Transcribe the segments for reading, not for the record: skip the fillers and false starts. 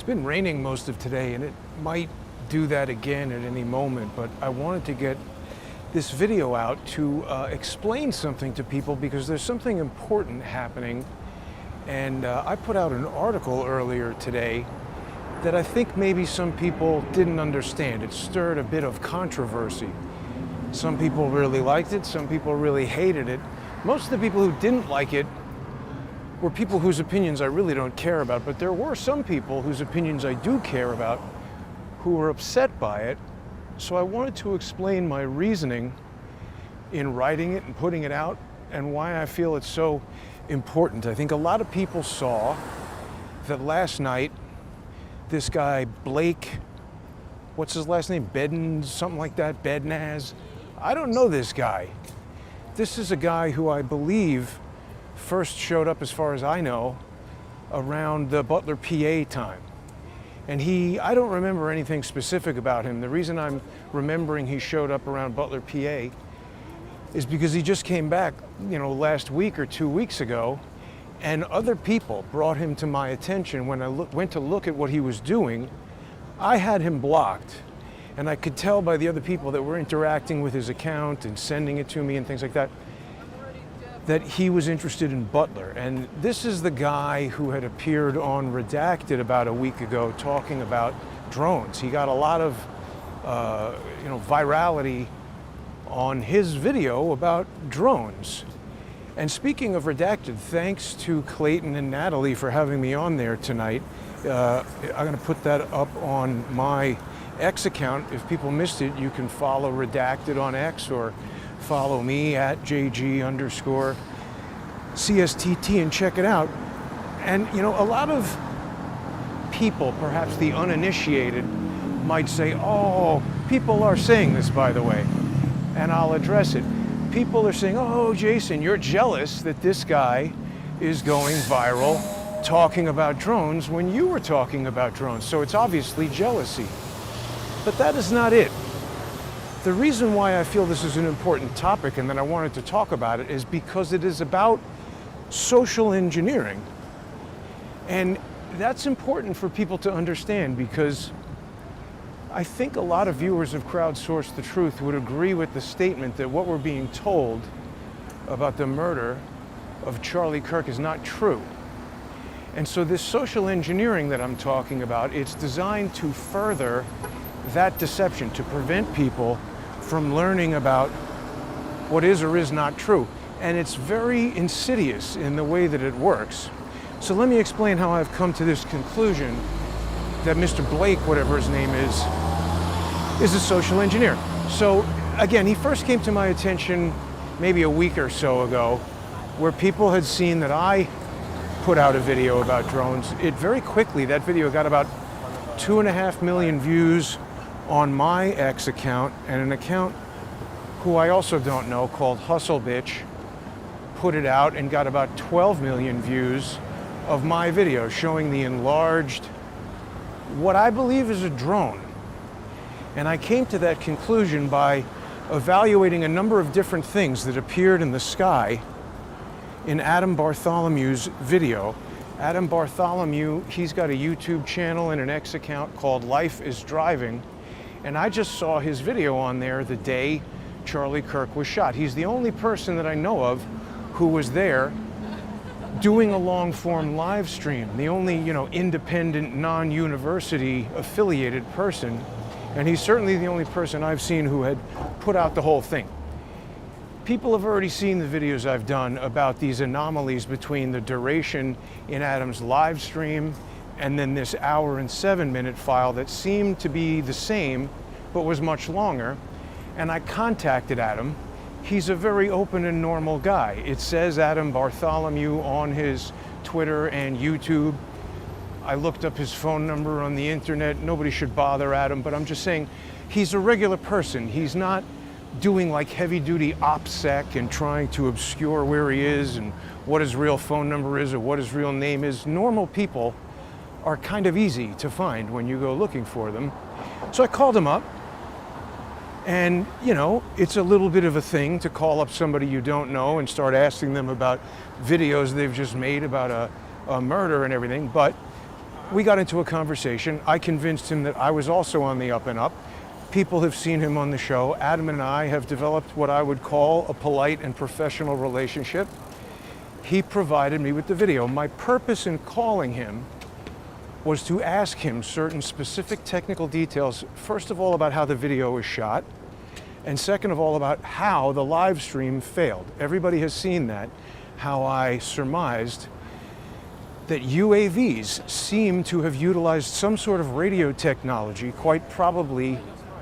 been raining most of today, and it might do that again at any moment, but I wanted to get this video out to explain something to people because there's something important happening. And I put out an article earlier today that I think maybe some people didn't understand. It stirred a bit of controversy. Some people really liked it, some people really hated it. Most of the people who didn't like it were people whose opinions I really don't care about, but there were some people whose opinions I do care about who were upset by it. So I wanted to explain my reasoning in writing it and putting it out and why I feel it's so important. I think a lot of people saw that last night this guy Blake, what's his last name? Bednarz, something like that, Bednarz. I don't know this guy. This is a guy who I believe first showed up, as far as I know, around the Butler, PA time. And I don't remember anything specific about him. The reason I'm remembering he showed up around Butler, PA is because he just came back, last week or 2 weeks ago, and other people brought him to my attention when I went to look at what he was doing. I had him blocked, and I could tell by the other people that were interacting with his account and sending it to me and things like that, that he was interested in Butler. And this is the guy who had appeared on Redacted about a week ago talking about drones. He got a lot of virality on his video about drones. And speaking of Redacted, thanks to Clayton and Natalie for having me on there tonight. I'm gonna put that up on my X account. If people missed it, you can follow Redacted on X or follow me at JG_CSTT and check it out. And a lot of people, perhaps the uninitiated, might say, oh, people are saying this, by the way, and I'll address it. People are saying, oh, Jason, you're jealous that this guy is going viral talking about drones when you were talking about drones. So it's obviously jealousy. But that is not it. The reason why I feel this is an important topic and that I wanted to talk about it is because it is about social engineering. And that's important for people to understand because I think a lot of viewers of Crowdsource the Truth would agree with the statement that what we're being told about the murder of Charlie Kirk is not true. And so this social engineering that I'm talking about, it's designed to further that deception, to prevent people from learning about what is or is not true. And it's very insidious in the way that it works. So let me explain how I've come to this conclusion that Mr. Blake, whatever his name is a social engineer. So again, he first came to my attention maybe a week or so ago, where people had seen that I put out a video about drones. It very quickly, that video got about 2.5 million views on my X account, and an account who I also don't know called Hustle Bitch put it out and got about 12 million views of my video showing the enlarged, what I believe is a drone. And I came to that conclusion by evaluating a number of different things that appeared in the sky in Adam Bartholomew's video. Adam Bartholomew, he's got a YouTube channel and an X account called Life is Driving. And I just saw his video on there the day Charlie Kirk was shot. He's the only person that I know of who was there doing a long-form live stream, the only, independent, non-university affiliated person. And he's certainly the only person I've seen who had put out the whole thing. People have already seen the videos I've done about these anomalies between the duration in Adam's live stream and then this 1 and 7 minute file that seemed to be the same, but was much longer. And I contacted Adam. He's a very open and normal guy. It says Adam Bartholomew on his Twitter and YouTube. I looked up his phone number on the internet. Nobody should bother Adam, but I'm just saying he's a regular person. He's not doing like heavy-duty OPSEC and trying to obscure where he is and what his real phone number is or what his real name is. Normal people are kind of easy to find when you go looking for them. So I called him up, and it's a little bit of a thing to call up somebody you don't know and start asking them about videos they've just made about a murder and everything, but we got into a conversation. I convinced him that I was also on the up and up. People have seen him on the show. Adam and I have developed what I would call a polite and professional relationship. He provided me with the video. My purpose in calling him was to ask him certain specific technical details, first of all about how the video was shot, and second of all about how the live stream failed. Everybody has seen that, how I surmised that UAVs seem to have utilized some sort of radio technology, quite probably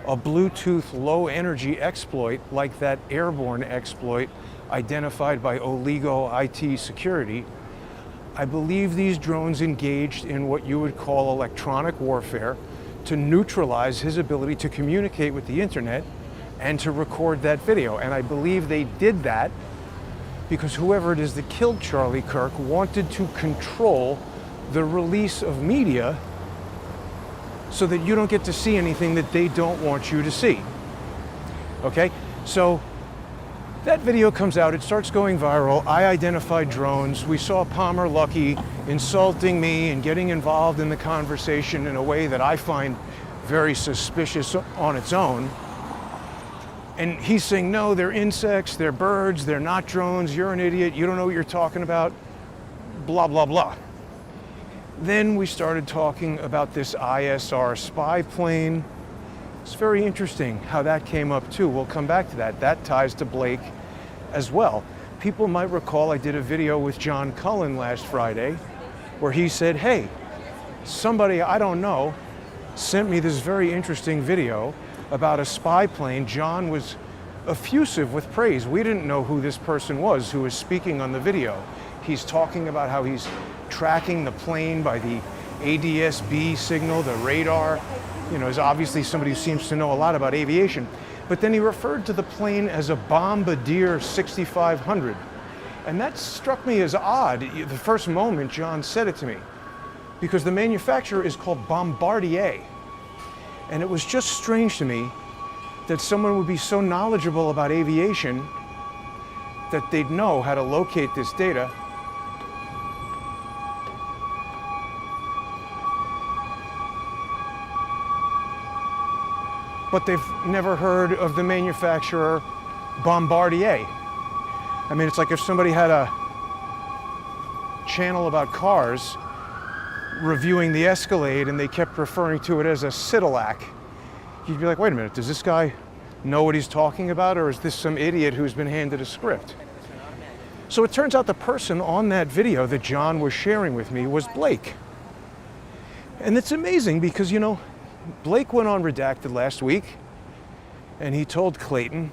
a Bluetooth low energy exploit like that airborne exploit identified by Oligo IT Security. I believe these drones engaged in what you would call electronic warfare to neutralize his ability to communicate with the internet and to record that video. And I believe they did that because whoever it is that killed Charlie Kirk wanted to control the release of media so that you don't get to see anything that they don't want you to see. Okay? So that video comes out, it starts going viral. I identified drones. We saw Palmer Luckey insulting me and getting involved in the conversation in a way that I find very suspicious on its own. And he's saying, no, they're insects, they're birds, they're not drones, you're an idiot, you don't know what you're talking about, blah, blah, blah. Then we started talking about this ISR spy plane. It's very interesting how that came up too. We'll come back to that. That ties to Blake as well. People might recall I did a video with John Cullen last Friday where he said, hey, somebody I don't know sent me this very interesting video about a spy plane. John was effusive with praise. We didn't know who this person was who was speaking on the video. He's talking about how he's tracking the plane by the ADS-B signal, the radar. You know, is obviously somebody who seems to know a lot about aviation. But then he referred to the plane as a Bombardier 6500. And that struck me as odd the first moment John said it to me, because the manufacturer is called Bombardier. And it was just strange to me that someone would be so knowledgeable about aviation that they'd know how to locate this data. But they've never heard of the manufacturer Bombardier. I mean, it's like if somebody had a channel about cars reviewing the Escalade and they kept referring to it as a Cadillac. You'd be like, wait a minute, does this guy know what he's talking about, or is this some idiot who's been handed a script? So it turns out the person on that video that John was sharing with me was Blake. And it's amazing because, you know, Blake went on Redacted last week and he told Clayton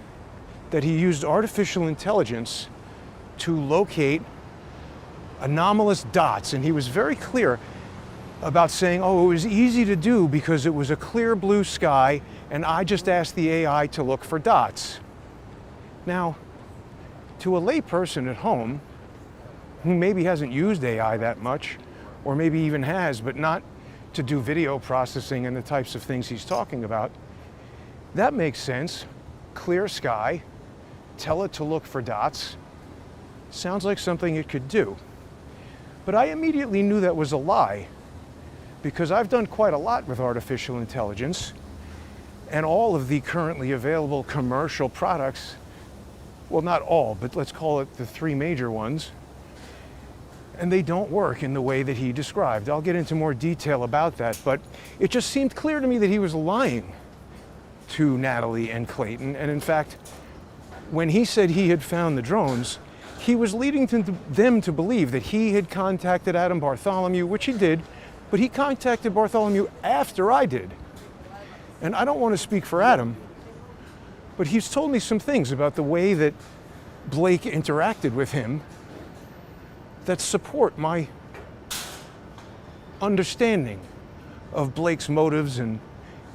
that he used artificial intelligence to locate anomalous dots. And he was very clear about saying, oh, it was easy to do because it was a clear blue sky and I just asked the AI to look for dots. Now, to a lay person at home who maybe hasn't used AI that much, or maybe even has, but not to do video processing and the types of things he's talking about, that makes sense. Clear sky, tell it to look for dots. Sounds like something it could do. But I immediately knew that was a lie, because I've done quite a lot with artificial intelligence, and all of the currently available commercial products, well, not all, but let's call it the three major ones, and they don't work in the way that he described. I'll get into more detail about that, but it just seemed clear to me that he was lying to Natalie and Clayton. And in fact, when he said he had found the drones, he was leading them to believe that he had contacted Adam Bartholomew, which he did, but he contacted Bartholomew after I did. And I don't want to speak for Adam, but he's told me some things about the way that Blake interacted with him that support my understanding of Blake's motives and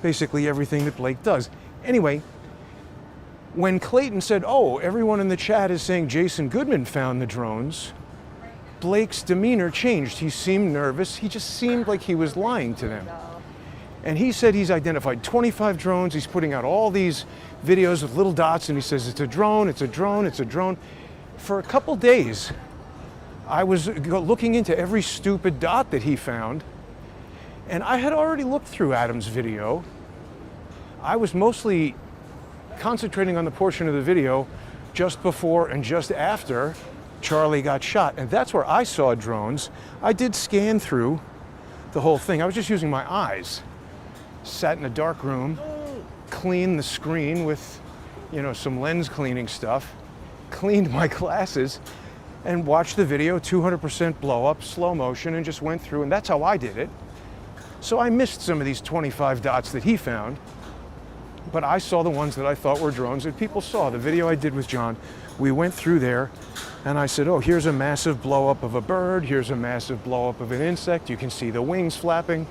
basically everything that Blake does. Anyway, when Clayton said, oh, everyone in the chat is saying Jason Goodman found the drones, Blake's demeanor changed. He seemed nervous. He just seemed like he was lying to them. And he said he's identified 25 drones. He's putting out all these videos with little dots, and he says it's a drone, it's a drone, it's a drone. For a couple days, I was looking into every stupid dot that he found, And I had already looked through Adam's video. I was mostly concentrating on the portion of the video just before and just after Charlie got shot. And that's where I saw drones. I did scan through the whole thing. I was just using my eyes. Sat in a dark room, cleaned the screen with, some lens cleaning stuff, cleaned my glasses, and watched the video 200% blow up, slow motion, and just went through, and that's how I did it. So I missed some of these 25 dots that he found, but I saw the ones that I thought were drones that people saw. The video I did with John, we went through there, and I said, oh, here's a massive blow up of a bird, here's a massive blow up of an insect, you can see the wings flapping,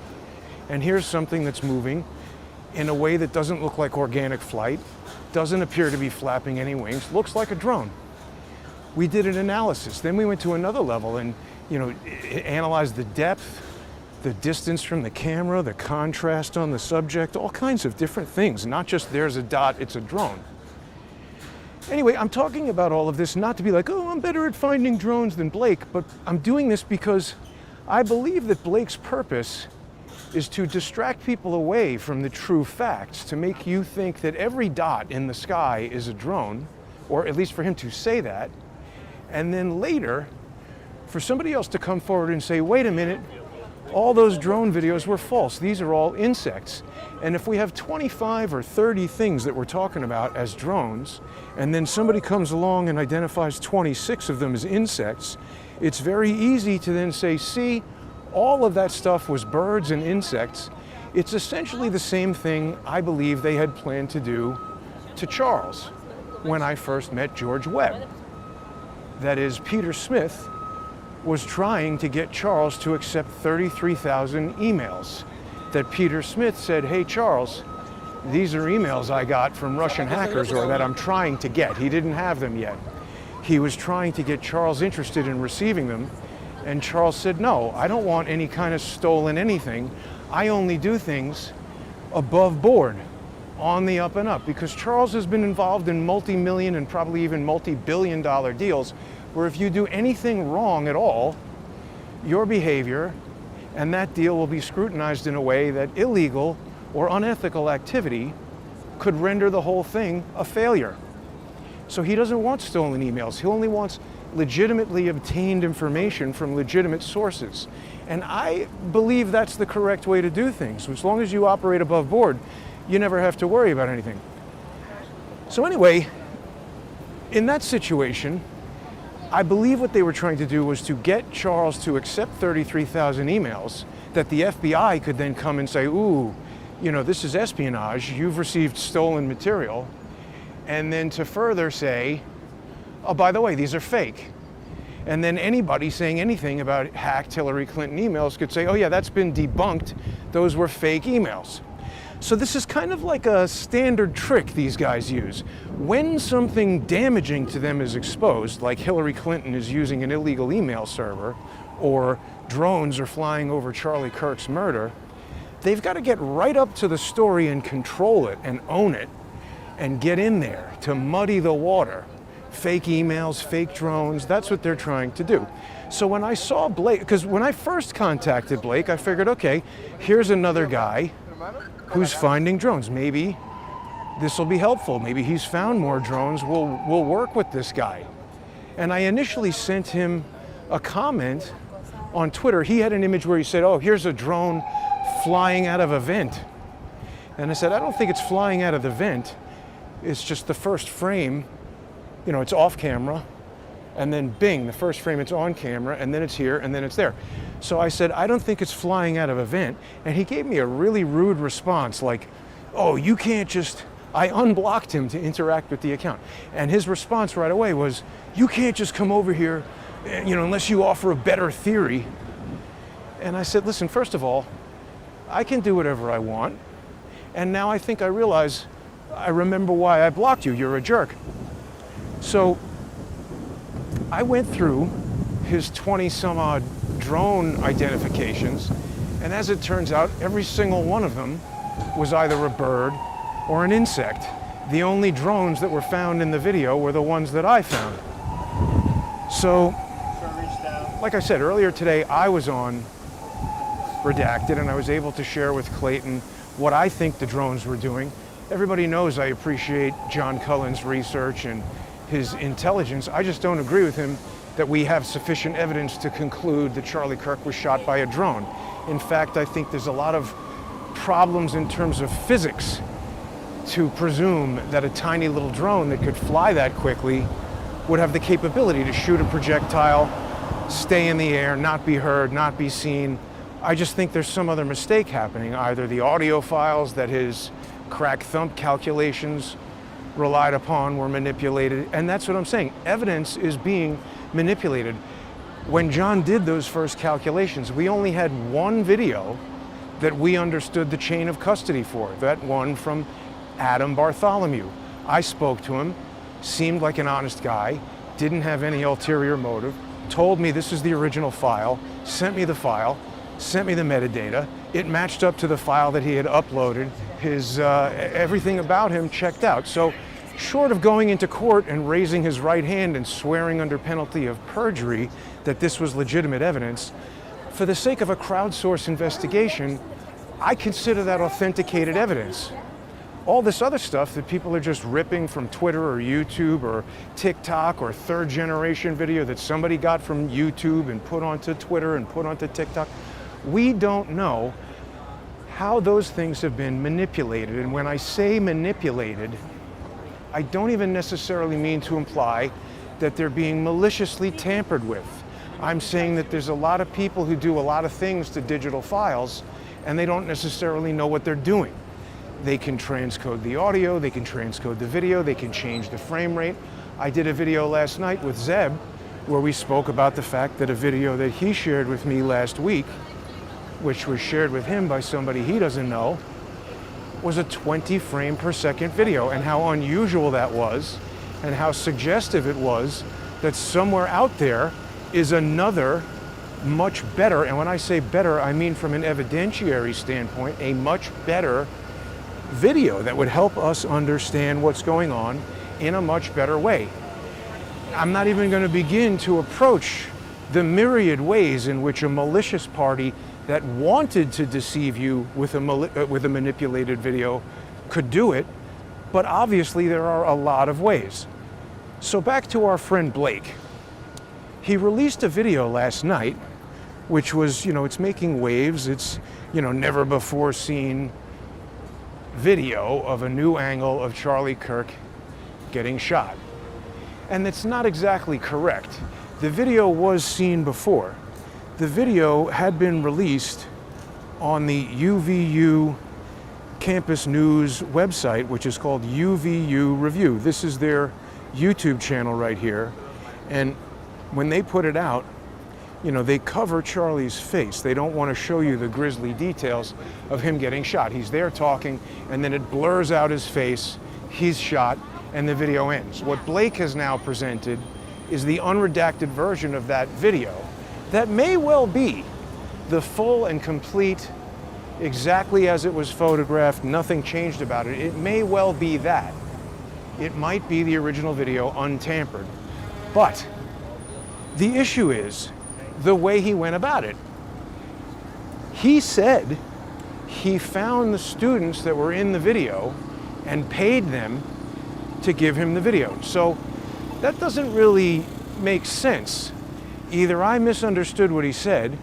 and here's something that's moving in a way that doesn't look like organic flight, doesn't appear to be flapping any wings, looks like a drone. We did an analysis. Then we went to another level and, analyzed the depth, the distance from the camera, the contrast on the subject, all kinds of different things, not just there's a dot, it's a drone. Anyway, I'm talking about all of this not to be like, oh, I'm better at finding drones than Blake, but I'm doing this because I believe that Blake's purpose is to distract people away from the true facts, to make you think that every dot in the sky is a drone, or at least for him to say that, and then later, for somebody else to come forward and say, wait a minute, all those drone videos were false. These are all insects. And if we have 25 or 30 things that we're talking about as drones, and then somebody comes along and identifies 26 of them as insects, it's very easy to then say, see, all of that stuff was birds and insects. It's essentially the same thing I believe they had planned to do to Charles when I first met George Webb. That is, Peter Smith was trying to get Charles to accept 33,000 emails. That Peter Smith said, hey Charles, these are emails I got from Russian hackers, or that I'm trying to get. He didn't have them yet. He was trying to get Charles interested in receiving them, and Charles said, no, I don't want any kind of stolen anything. I only do things above board, on the up and up, because Charles has been involved in multi-million and probably even multi-billion-dollar deals where if you do anything wrong at all, your behavior and that deal will be scrutinized in a way that illegal or unethical activity could render the whole thing a failure. So he doesn't want stolen emails. He only wants legitimately obtained information from legitimate sources. And I believe that's the correct way to do things. As long as you operate above board, you never have to worry about anything. So anyway, in that situation, I believe what they were trying to do was to get Charles to accept 33,000 emails that the FBI could then come and say, ooh, this is espionage, you've received stolen material. And then to further say, oh, by the way, these are fake. And then anybody saying anything about hacked Hillary Clinton emails could say, oh yeah, that's been debunked, those were fake emails. So this is kind of like a standard trick these guys use. When something damaging to them is exposed, like Hillary Clinton is using an illegal email server, or drones are flying over Charlie Kirk's murder, they've got to get right up to the story and control it and own it and get in there to muddy the water. Fake emails, fake drones, that's what they're trying to do. So when I saw Blake, because when I first contacted Blake, I figured, okay, here's another guy who's finding drones. Maybe this will be helpful. Maybe he's found more drones. We'll work with this guy. And I initially sent him a comment on Twitter. He had an image where he said, oh, here's a drone flying out of a vent. And I said, I don't think it's flying out of the vent. It's just the first frame, it's off camera, and then bing, the first frame it's on camera, and then it's here, and then it's there. So I said, I don't think it's flying out of a vent. And he gave me a really rude response, like, oh, you can't just, I unblocked him to interact with the account. And his response right away was, you can't just come over here, unless you offer a better theory. And I said, listen, first of all, I can do whatever I want. And now I think I realize, I remember why I blocked you. You're a jerk. So I went through his 20 some odd drone identifications, and as it turns out, every single one of them was either a bird or an insect. The only drones that were found in the video were the ones that I found. So, like I said earlier today, I was on redacted, and I was able to share with Clayton what I think the drones were doing. Everybody knows I appreciate John Cullen's research and his intelligence. I just don't agree with him that we have sufficient evidence to conclude that Charlie Kirk was shot by a drone. In fact, I think there's a lot of problems in terms of physics to presume that a tiny little drone that could fly that quickly would have the capability to shoot a projectile, stay in the air, not be heard, not be seen. I just think there's some other mistake happening. Either the audio files that his crack thump calculations relied upon were manipulated, and that's what I'm saying. Evidence is being manipulated. When John did those first calculations, we only had one video that we understood the chain of custody for, that one from Adam Bartholomew. I spoke to him, seemed like an honest guy, didn't have any ulterior motive, told me this is the original file, sent me the file, sent me the metadata. It matched up to the file that he had uploaded. His everything about him checked out. So short of going into court and raising his right hand and swearing under penalty of perjury that this was legitimate evidence, for the sake of a crowdsource investigation, I consider that authenticated evidence. All this other stuff that people are just ripping from Twitter or YouTube or TikTok or third generation video that somebody got from YouTube and put onto Twitter and put onto TikTok, we don't know how those things have been manipulated. And when I say manipulated, I don't even necessarily mean to imply that they're being maliciously tampered with. I'm saying that there's a lot of people who do a lot of things to digital files and they don't necessarily know what they're doing. They can transcode the audio, they can transcode the video, they can change the frame rate. I did a video last night with Zeb where we spoke about the fact that a video that he shared with me last week, which was shared with him by somebody he doesn't know, was a 20 frame per second video, and how unusual that was and how suggestive it was that somewhere out there is another much better, and when I say better, I mean from an evidentiary standpoint, a much better video that would help us understand what's going on in a much better way. I'm not even going to begin to approach the myriad ways in which a malicious party that wanted to deceive you with a manipulated video could do it, but obviously there are a lot of ways. So back to our friend Blake. He released a video last night, which was, it's making waves. It's, never before seen video of a new angle of Charlie Kirk getting shot. And it's not exactly correct. The video was seen before. The video had been released on the UVU Campus News website, which is called UVU Review. This is their YouTube channel right here. And when they put it out, they cover Charlie's face. They don't want to show you the grisly details of him getting shot. He's there talking, and then it blurs out his face, he's shot, and the video ends. What Blake has now presented is the unredacted version of that video. That may well be the full and complete, exactly as it was photographed, nothing changed about it. It may well be that. It might be the original video untampered. But the issue is the way he went about it. He said he found the students that were in the video and paid them to give him the video. So that doesn't really make sense. Either I misunderstood what he said,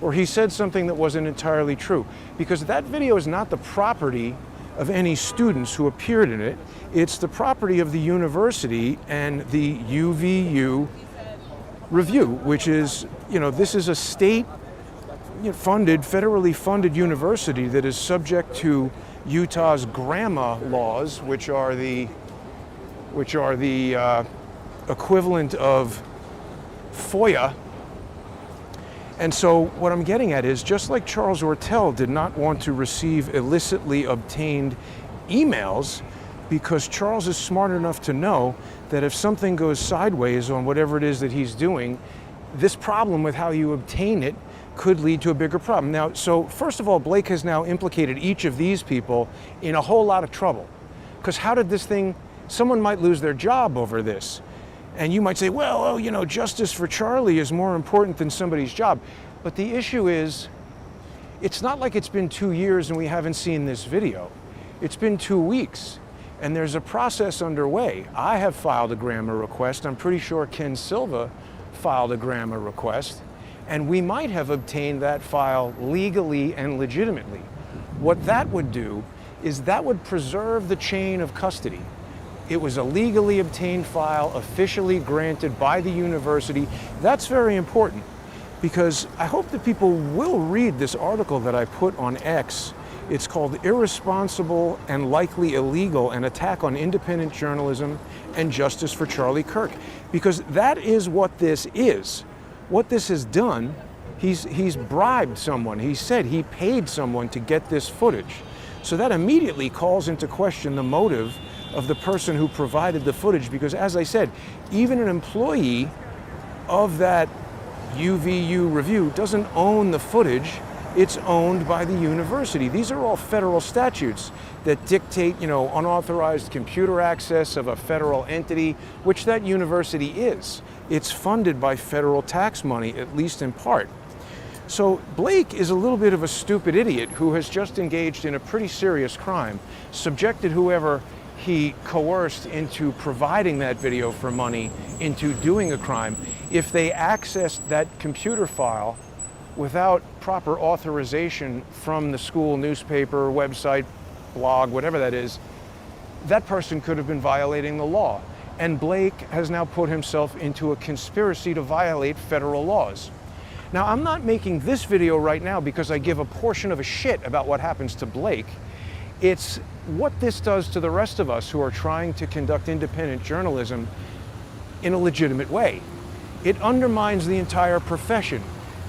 or he said something that wasn't entirely true. Because that video is not the property of any students who appeared in it. It's the property of the university and the UVU Review, which is, this is a state-funded, federally funded university that is subject to Utah's GRAMA laws, which are the equivalent of FOIA. And so what I'm getting at is, just like Charles Ortel did not want to receive illicitly obtained emails, because Charles is smart enough to know that if something goes sideways on whatever it is that he's doing, this problem with how you obtain it could lead to a bigger problem. Now, so first of all, Blake has now implicated each of these people in a whole lot of trouble. Because how did this thing, someone might lose their job over this. And you might say, well, justice for Charlie is more important than somebody's job. But the issue is, It's not like it's been 2 years and we haven't seen this video. It's been 2 weeks, and there's a process underway. I have filed a grammar request. I'm pretty sure Ken Silva filed a grammar request, and we might have obtained that file legally and legitimately. What that would do is that would preserve the chain of custody. It was a legally obtained file, officially granted by the university. That's very important, because I hope that people will read this article that I put on X. It's called Irresponsible and Likely Illegal: An Attack on Independent Journalism and Justice for Charlie Kirk. Because that is what this is. What this has done, he's bribed someone. He said he paid someone to get this footage. So that immediately calls into question the motive of the person who provided the footage, because as I said, even an employee of that UVU review doesn't own the footage. It's owned by the university. These are all federal statutes that dictate, unauthorized computer access of a federal entity, which that university is. It's funded by federal tax money, at least in part. So Blake is a little bit of a stupid idiot who has just engaged in a pretty serious crime, subjected whoever he coerced into providing that video for money into doing a crime. If they accessed that computer file without proper authorization from the school newspaper, website, blog, whatever that is, that person could have been violating the law. And Blake has now put himself into a conspiracy to violate federal laws. Now, I'm not making this video right now because I give a portion of a shit about what happens to Blake. It's what this does to the rest of us who are trying to conduct independent journalism in a legitimate way. It undermines the entire profession,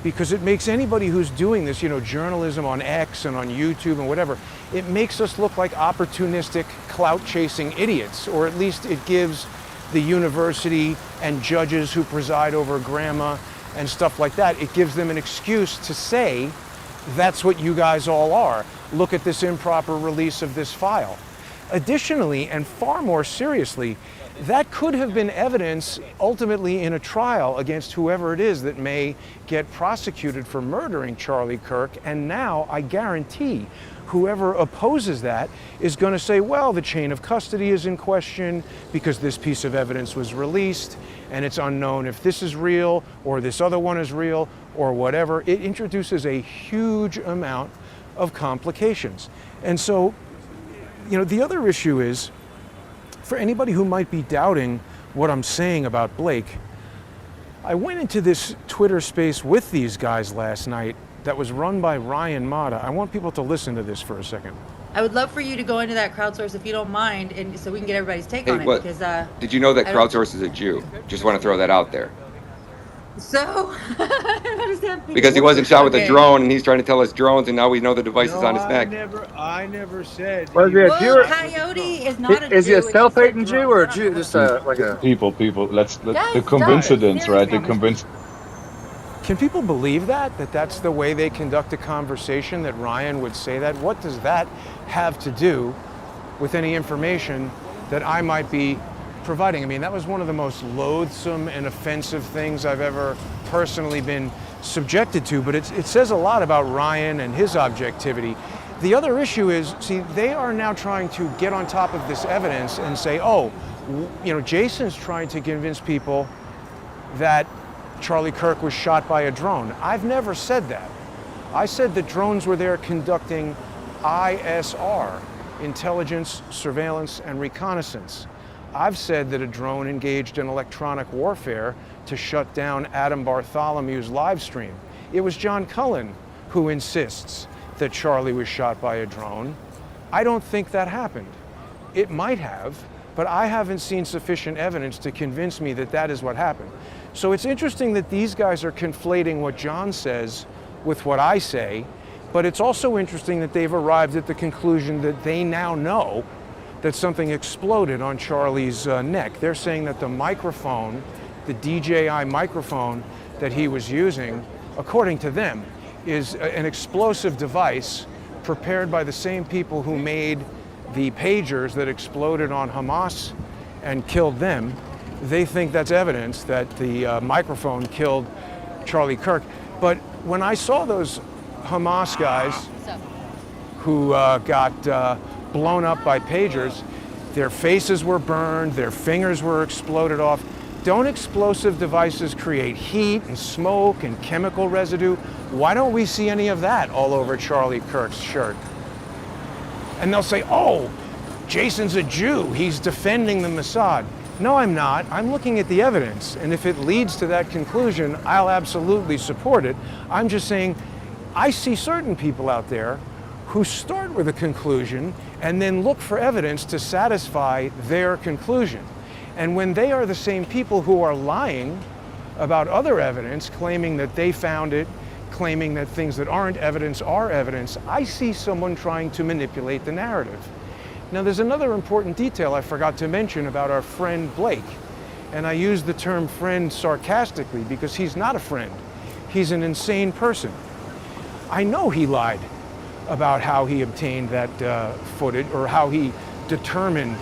because it makes anybody who's doing this, journalism on X and on YouTube and whatever, it makes us look like opportunistic, clout-chasing idiots, or at least it gives the university and judges who preside over grammar and stuff like that, it gives them an excuse to say, that's what you guys all are. Look at this improper release of this file. Additionally, and far more seriously, that could have been evidence ultimately in a trial against whoever it is that may get prosecuted for murdering Charlie Kirk. And now I guarantee whoever opposes that is going to say, well, the chain of custody is in question because this piece of evidence was released and it's unknown if this is real or this other one is real or whatever. It introduces a huge amount of complications. And so, the other issue is, for anybody who might be doubting what I'm saying about Blake, I went into this Twitter space with these guys last night that was run by Ryan Mata. I want people to listen to this for a second. I would love for you to go into that Crowdsource if you don't mind, and so we can get everybody's take on it. Because did you know that Crowdsource is a Jew? Just want to throw that out there. So, how does that mean? Because he wasn't shot with a drone, and he's trying to tell us drones, and now we know the device is on his neck. I never said. Was he a Jew? Well, Coyote is not a Jew. Is he a self-hating Jew or a Jew? Just like a people. Let's the coincidence, right? The convince. Can people believe that that's the way they conduct a conversation? That Ryan would say that? What does that have to do with any information that I might be providing? I mean, that was one of the most loathsome and offensive things I've ever personally been subjected to, but it says a lot about Ryan and his objectivity. The other issue is, see, they are now trying to get on top of this evidence and say, oh, Jason's trying to convince people that Charlie Kirk was shot by a drone. I've never said that. I said that drones were there conducting ISR, intelligence, surveillance, and reconnaissance. I've said that a drone engaged in electronic warfare to shut down Adam Bartholomew's live stream. It was John Cullen who insists that Charlie was shot by a drone. I don't think that happened. It might have, but I haven't seen sufficient evidence to convince me that that is what happened. So it's interesting that these guys are conflating what John says with what I say, but it's also interesting that they've arrived at the conclusion that they now know that something exploded on Charlie's neck. They're saying that the microphone, the DJI microphone that he was using, according to them, is an explosive device prepared by the same people who made the pagers that exploded on Hamas and killed them. They think that's evidence that the microphone killed Charlie Kirk. But when I saw those Hamas guys who got blown up by pagers, their faces were burned, their fingers were exploded off. Don't explosive devices create heat and smoke and chemical residue? Why don't we see any of that all over Charlie Kirk's shirt? And they'll say, oh, Jason's a Jew, he's defending the Mossad. No, I'm not. I'm looking at the evidence, and if it leads to that conclusion, I'll absolutely support it. I'm just saying, I see certain people out there who start with a conclusion and then look for evidence to satisfy their conclusion. And when they are the same people who are lying about other evidence, claiming that they found it, claiming that things that aren't evidence are evidence, I see someone trying to manipulate the narrative. Now, there's another important detail I forgot to mention about our friend Blake. And I use the term friend sarcastically because he's not a friend. He's an insane person. I know he lied about how he obtained that footage, or how he determined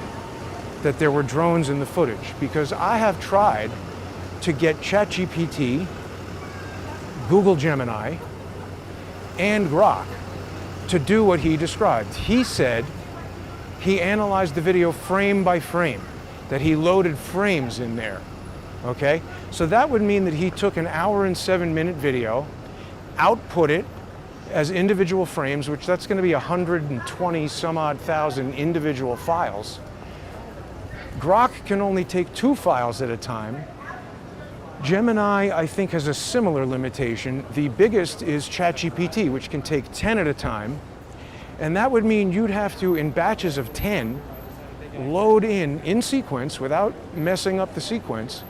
that there were drones in the footage, because I have tried to get ChatGPT, Google Gemini, and Grok to do what he described. He said he analyzed the video frame by frame, that he loaded frames in there, okay? So that would mean that he took an 1 and 7 minute video, output it as individual frames, which that's gonna be 120 some odd thousand individual files. Grok can only take 2 files at a time. Gemini, I think, has a similar limitation. The biggest is ChatGPT, which can take 10 at a time. And that would mean you'd have to, in batches of 10, load in sequence without messing up the sequence.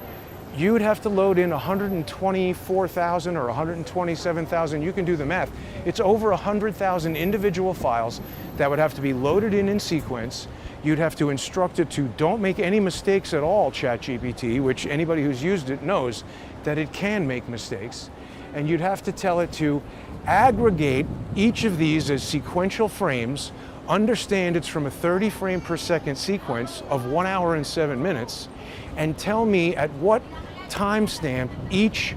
You would have to load in 124,000 or 127,000. You can do the math. It's over 100,000 individual files that would have to be loaded in sequence. You'd have to instruct it to don't make any mistakes at all, ChatGPT, which anybody who's used it knows that it can make mistakes. And you'd have to tell it to aggregate each of these as sequential frames, understand it's from a 30 frame per second sequence of 1 hour and 7 minutes, and tell me at what timestamp each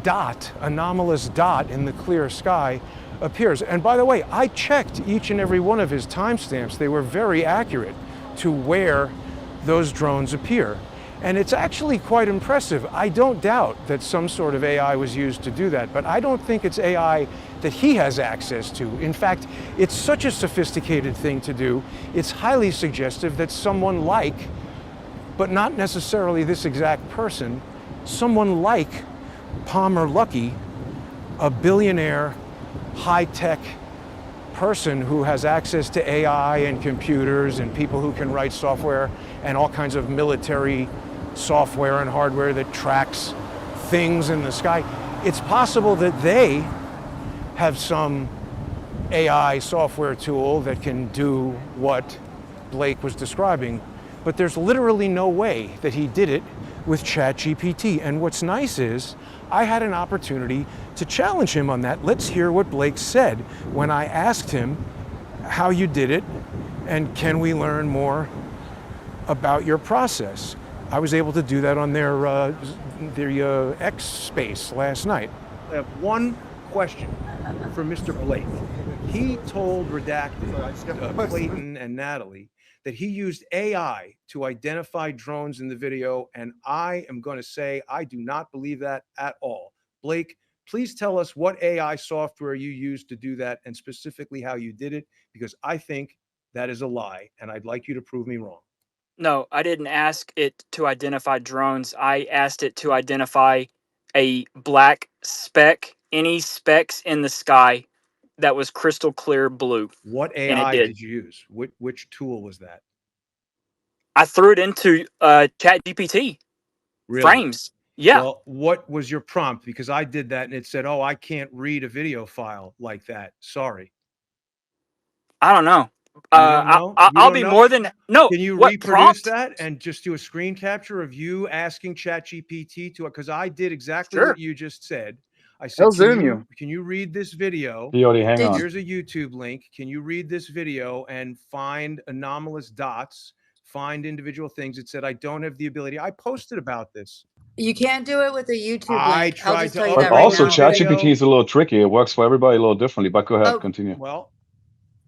dot, anomalous dot in the clear sky appears. And by the way, I checked each and every one of his timestamps. They were very accurate to where those drones appear. And it's actually quite impressive. I don't doubt that some sort of AI was used to do that, but I don't think it's AI that he has access to. In fact, it's such a sophisticated thing to do, it's highly suggestive that someone like, but not necessarily this exact person, someone like Palmer Luckey, a billionaire, high-tech person who has access to AI and computers and people who can write software and all kinds of military software and hardware that tracks things in the sky. It's possible that they have some AI software tool that can do what Blake was describing, but there's literally no way that he did it with ChatGPT. And what's nice is I had an opportunity to challenge him on that. Let's hear what Blake said when I asked him how you did it and can we learn more about your process. I was able to do that on their X space last night. I have one question for Mr. Blake. He told Redacted, Clayton and Natalie, that he used AI to identify drones in the video, and I am going to say I do not believe that at all. Blake, please tell us what AI software you used to do that and specifically how you did it, because I think that is a lie, and I'd like you to prove me wrong. No, I didn't ask it to identify drones. I asked it to identify a black speck, any specks in the sky that was crystal clear blue. What And it AI did. did you use? Which tool was that? I threw it into ChatGPT. Really? Frames. Yeah. Well, what was your prompt? Because I did that and it said, oh, I can't read a video file like that. Sorry. I don't know. You don't know? You I'll don't be know? more than no. Can you what reproduce prompt? that and just do a screen capture of you asking ChatGPT to it? Because I did exactly Sure. what you just said. I said, He'll zoom you. Can you read this video? Theody, hang on. Here's a YouTube link. Can you read this video and find anomalous dots, find individual things? It said, I don't have the ability. I posted about this. You can't do it with a YouTube I link. I'll tried just to tell you But that right also now. ChatGPT is a little tricky. It works for everybody a little differently. But go ahead, Oh, continue. Well,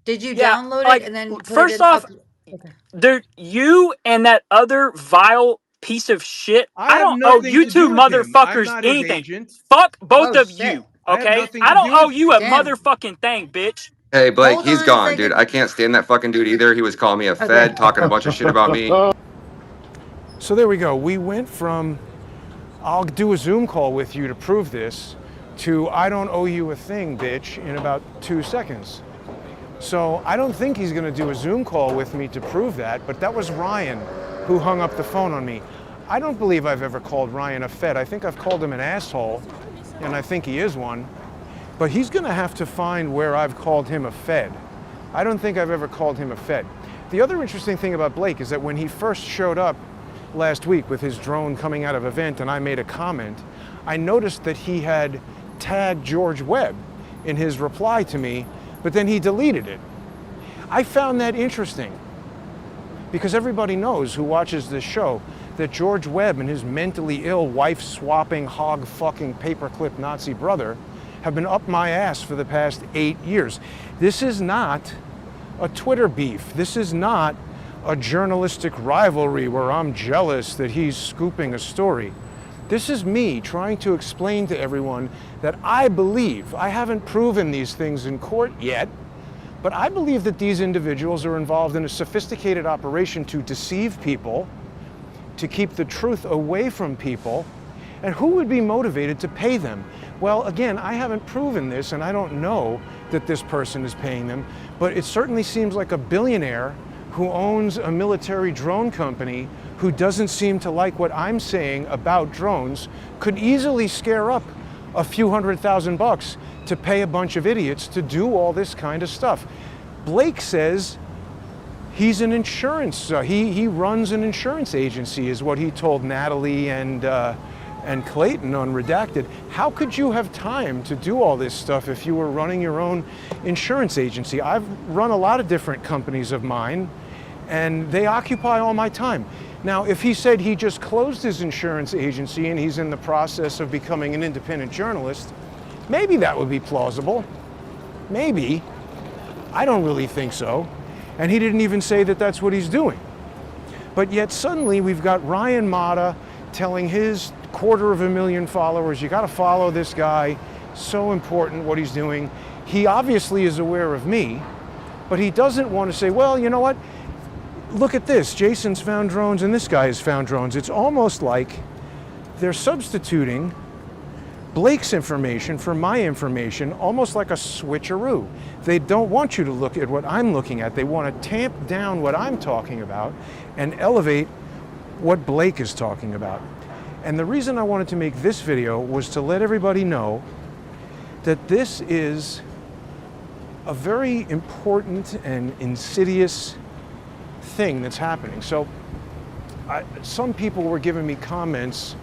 did you Yeah, download it like and then put it first in? off, Okay. dude, you and that other vile piece of shit. I I have don't owe nothing you to do two with him. I'm motherfuckers not his anything. agent. Fuck both Oh of shit. you, I have okay? nothing I to don't do owe with you a Damn. motherfucking thing, bitch. Hey, Blake, Hold he's on a gone, dude. second. I can't stand that fucking dude either. He was calling me a Okay. Fed, talking a bunch of shit about me. So there we go. We went from I'll do a Zoom call with you to prove this to I don't owe you a thing, bitch, in about 2 seconds. So I don't think he's going to do a Zoom call with me to prove that, but that was Ryan who hung up the phone on me. I don't believe I've ever called Ryan a Fed. I think I've called him an asshole, and I think he is one. But he's going to have to find where I've called him a Fed. I don't think I've ever called him a Fed. The other interesting thing about Blake is that when he first showed up last week with his drone coming out of event and I made a comment, I noticed that he had tagged George Webb in his reply to me, but then he deleted it. I found that interesting because everybody knows who watches this show that George Webb and his mentally ill, wife-swapping, hog-fucking, paperclip Nazi brother have been up my ass for the past 8 years. This is not a Twitter beef. This is not a journalistic rivalry where I'm jealous that he's scooping a story. This is me trying to explain to everyone that I believe, I haven't proven these things in court yet, but I believe that these individuals are involved in a sophisticated operation to deceive people, to keep the truth away from people, and who would be motivated to pay them? Well, again, I haven't proven this, and I don't know that this person is paying them, but it certainly seems like a billionaire who owns a military drone company who doesn't seem to like what I'm saying about drones could easily scare up a few $100,000 to pay a bunch of idiots to do all this kind of stuff. Blake says he's an insurance, he runs an insurance agency is what he told Natalie and Clayton on Redacted. How could you have time to do all this stuff if you were running your own insurance agency? I've run a lot of different companies of mine, and they occupy all my time. Now, if he said he just closed his insurance agency and he's in the process of becoming an independent journalist, maybe that would be plausible. Maybe. I don't really think so. And he didn't even say that that's what he's doing. But yet suddenly we've got Ryan Mata telling his 250,000 followers, you got to follow this guy, so important what he's doing. He obviously is aware of me, but he doesn't want to say, well, you know what? Look at this, Jason's found drones and this guy has found drones. It's almost like they're substituting Blake's information for my information, almost like a switcheroo. They don't want you to look at what I'm looking at. They want to tamp down what I'm talking about and elevate what Blake is talking about. And the reason I wanted to make this video was to let everybody know that this is a very important and insidious thing that's happening. So some people were giving me comments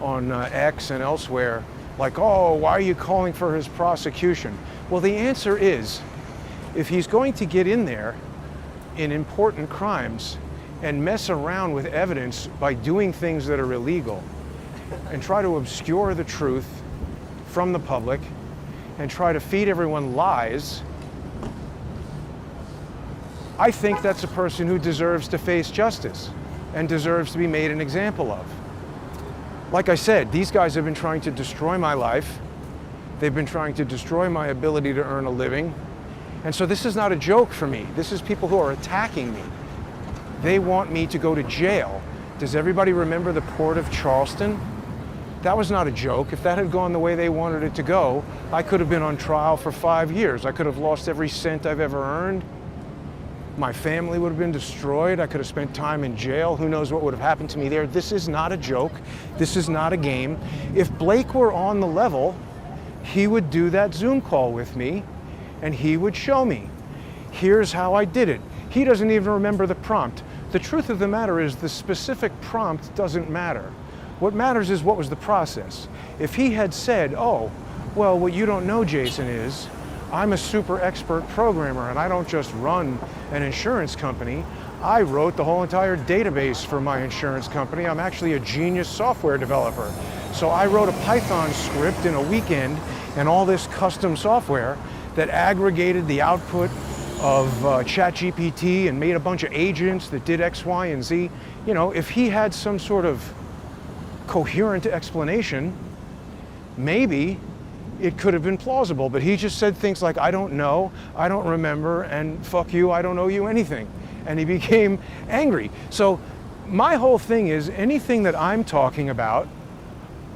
on X and elsewhere like, oh, why are you calling for his prosecution? Well, the answer is, if he's going to get in there in important crimes and mess around with evidence by doing things that are illegal and try to obscure the truth from the public and try to feed everyone lies, I think that's a person who deserves to face justice and deserves to be made an example of. Like I said, these guys have been trying to destroy my life. They've been trying to destroy my ability to earn a living. And so this is not a joke for me. This is people who are attacking me. They want me to go to jail. Does everybody remember the port of Charleston? That was not a joke. If that had gone the way they wanted it to go, I could have been on trial for 5 years. I could have lost every cent I've ever earned. My family would have been destroyed. I could have spent time in jail. Who knows what would have happened to me there. This is not a joke. This is not a game. If Blake were on the level, he would do that Zoom call with me and he would show me. Here's how I did it. He doesn't even remember the prompt. The truth of the matter is the specific prompt doesn't matter. What matters is what was the process. If he had said, oh, well, what you don't know, Jason, is I'm a super expert programmer and I don't just run an insurance company. I wrote the whole entire database for my insurance company. I'm actually a genius software developer. So I wrote a Python script in a weekend and all this custom software that aggregated the output of ChatGPT and made a bunch of agents that did X, Y, and Z. You know, if he had some sort of coherent explanation, maybe it could have been plausible, but he just said things like, I don't know, I don't remember, and fuck you, I don't owe you anything. And he became angry. So my whole thing is, anything that I'm talking about,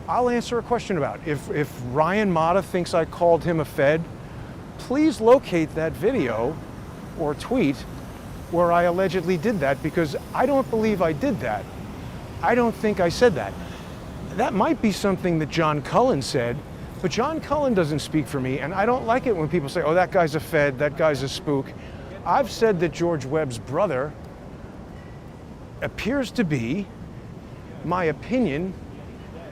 I'll answer a question about. If Ryan Mata thinks I called him a Fed, please locate that video or tweet where I allegedly did that, because I don't believe I did that. I don't think I said that. That might be something that John Cullen said, but John Cullen doesn't speak for me, and I don't like it when people say, oh, that guy's a Fed, that guy's a spook. I've said that George Webb's brother appears to be, my opinion,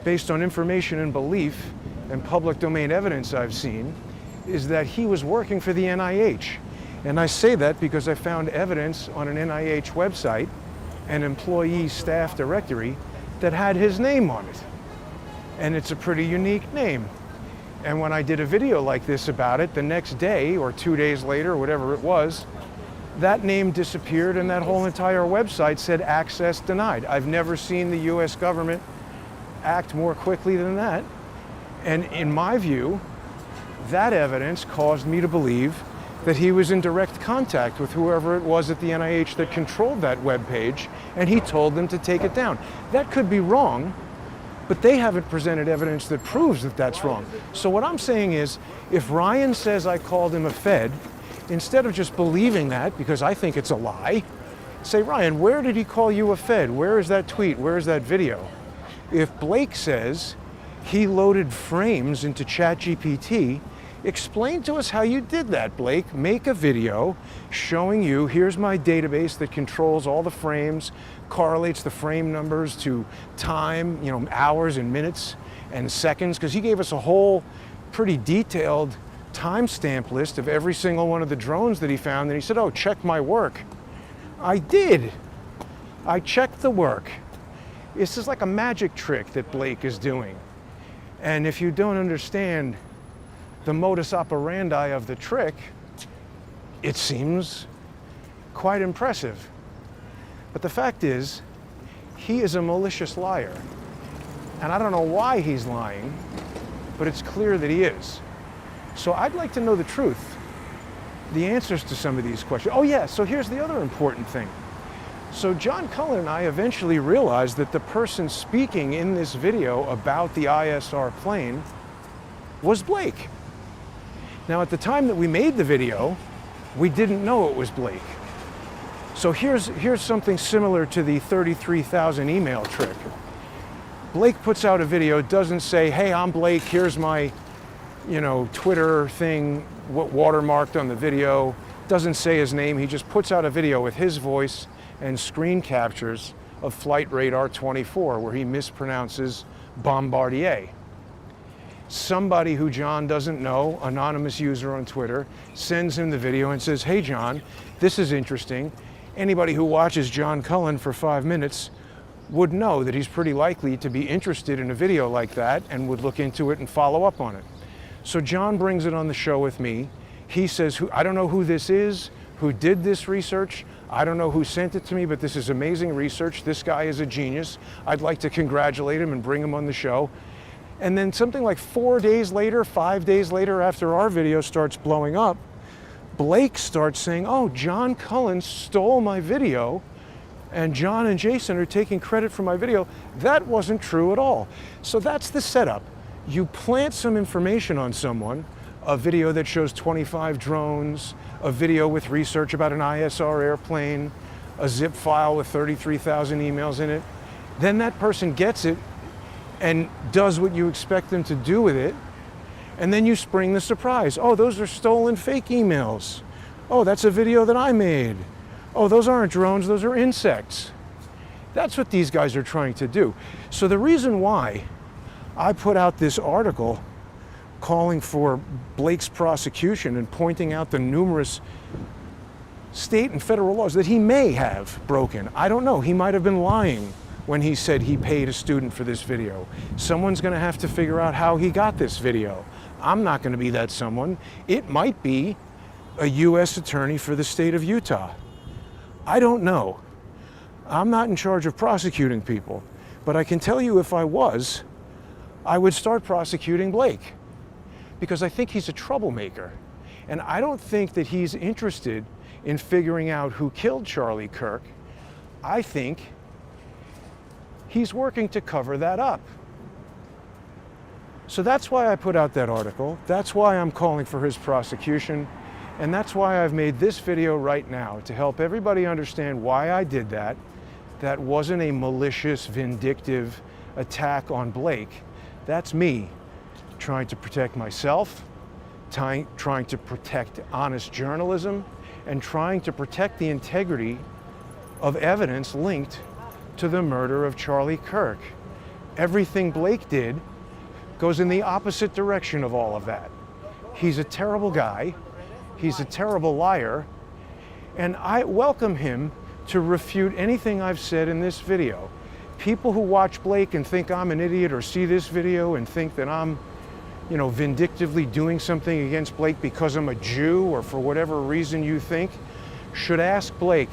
based on information and belief and public domain evidence I've seen, is that he was working for the NIH. And I say that because I found evidence on an NIH website, an employee staff directory, that had his name on it. And it's a pretty unique name. And when I did a video like this about it, the next day or 2 days later, or whatever it was, that name disappeared and that whole entire website said access denied. I've never seen the US government act more quickly than that. And in my view, that evidence caused me to believe that he was in direct contact with whoever it was at the NIH that controlled that web page, and he told them to take it down. That could be wrong, but they haven't presented evidence that proves that that's wrong. So what I'm saying is, if Ryan says I called him a Fed, instead of just believing that, because I think it's a lie, say, Ryan, where did he call you a Fed? Where is that tweet? Where is that video? If Blake says he loaded frames into ChatGPT, explain to us how you did that, Blake. Make a video showing you, here's my database that controls all the frames, correlates the frame numbers to time, you know, hours and minutes and seconds, because he gave us a whole pretty detailed timestamp list of every single one of the drones that he found, and he said, oh, check my work. I did. I checked the work. This is like a magic trick that Blake is doing. And if you don't understand the modus operandi of the trick, it seems quite impressive. But the fact is, he is a malicious liar. And I don't know why he's lying, but it's clear that he is. So I'd like to know the truth, the answers to some of these questions. Oh yeah, so here's the other important thing. So John Cullen and I eventually realized that the person speaking in this video about the ISR plane was Blake. Now, at the time that we made the video, we didn't know it was Blake. So here's something similar to the 33,000 email trick. Blake puts out a video, doesn't say, hey, I'm Blake, here's my, you know, Twitter thing, what watermarked on the video, doesn't say his name, he just puts out a video with his voice and screen captures of Flight Radar 24, where he mispronounces Bombardier. Somebody who John doesn't know, anonymous user on Twitter, sends him the video and says, hey John, this is interesting. Anybody who watches John Cullen for 5 minutes would know that he's pretty likely to be interested in a video like that and would look into it and follow up on it. So John brings it on the show with me. He says, I don't know who this is, who did this research. I don't know who sent it to me, but this is amazing research. This guy is a genius. I'd like to congratulate him and bring him on the show. And then something like 4 days later, 5 days later, after our video starts blowing up, Blake starts saying, oh, John Cullen stole my video, and John and Jason are taking credit for my video. That wasn't true at all. So that's the setup. You plant some information on someone, a video that shows 25 drones, a video with research about an ISR airplane, a zip file with 33,000 emails in it. Then that person gets it and does what you expect them to do with it, and then you spring the surprise. Oh, those are stolen fake emails. Oh, that's a video that I made. Oh, those aren't drones, those are insects. That's what these guys are trying to do. So the reason why I put out this article calling for Blake's prosecution and pointing out the numerous state and federal laws that he may have broken. I don't know. He might have been lying when he said he paid a student for this video. Someone's going to have to figure out how he got this video. I'm not going to be that someone. It might be a U.S. attorney for the state of Utah. I don't know. I'm not in charge of prosecuting people, but I can tell you if I was, I would start prosecuting Blake because I think he's a troublemaker. And I don't think that he's interested in figuring out who killed Charlie Kirk. I think he's working to cover that up. So that's why I put out that article. That's why I'm calling for his prosecution. And that's why I've made this video right now to help everybody understand why I did that. That wasn't a malicious, vindictive attack on Blake. That's me trying to protect myself, trying to protect honest journalism, and trying to protect the integrity of evidence linked to the murder of Charlie Kirk. Everything Blake did goes in the opposite direction of all of that. He's a terrible guy. He's a terrible liar. And I welcome him to refute anything I've said in this video. People who watch Blake and think I'm an idiot, or see this video and think that I'm, vindictively doing something against Blake because I'm a Jew or for whatever reason you think, should ask Blake.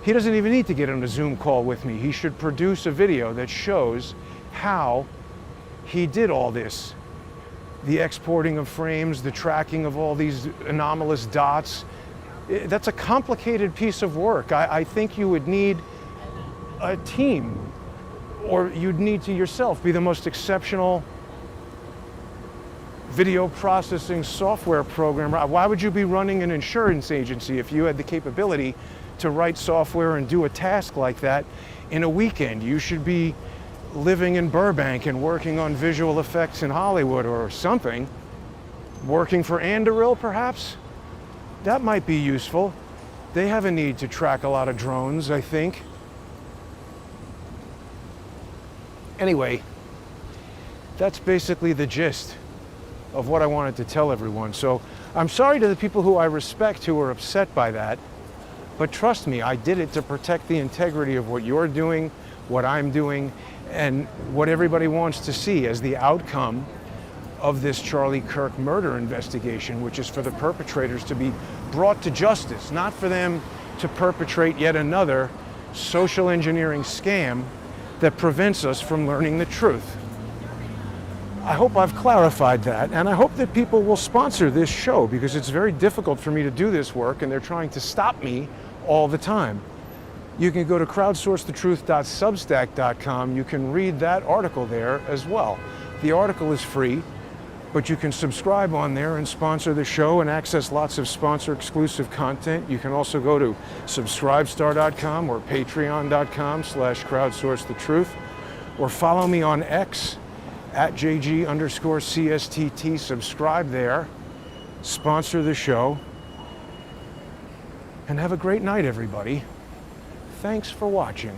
He doesn't even need to get on a Zoom call with me. He should produce a video that shows how he did all this. The exporting of frames, the tracking of all these anomalous dots. That's a complicated piece of work. I think you would need a team, or you'd need to yourself be the most exceptional video processing software programmer. Why would you be running an insurance agency if you had the capability to write software and do a task like that in a weekend? You should be living in Burbank and working on visual effects in Hollywood or something. Working for Anduril, perhaps? That might be useful. They have a need to track a lot of drones, I think. Anyway, that's basically the gist of what I wanted to tell everyone. So I'm sorry to the people who I respect who are upset by that, but trust me, I did it to protect the integrity of what you're doing, what I'm doing, and what everybody wants to see as the outcome of this Charlie Kirk murder investigation, which is for the perpetrators to be brought to justice, not for them to perpetrate yet another social engineering scam that prevents us from learning the truth. I hope I've clarified that, and I hope that people will sponsor this show, because it's very difficult for me to do this work and they're trying to stop me all the time. You can go to crowdsourcethetruth.substack.com. You can read that article there as well. The article is free, but you can subscribe on there and sponsor the show and access lots of sponsor-exclusive content. You can also go to subscribestar.com or patreon.com/crowdsourcethetruth, or follow me on X @JG_CSTT. Subscribe there, sponsor the show, and have a great night, everybody. Thanks for watching.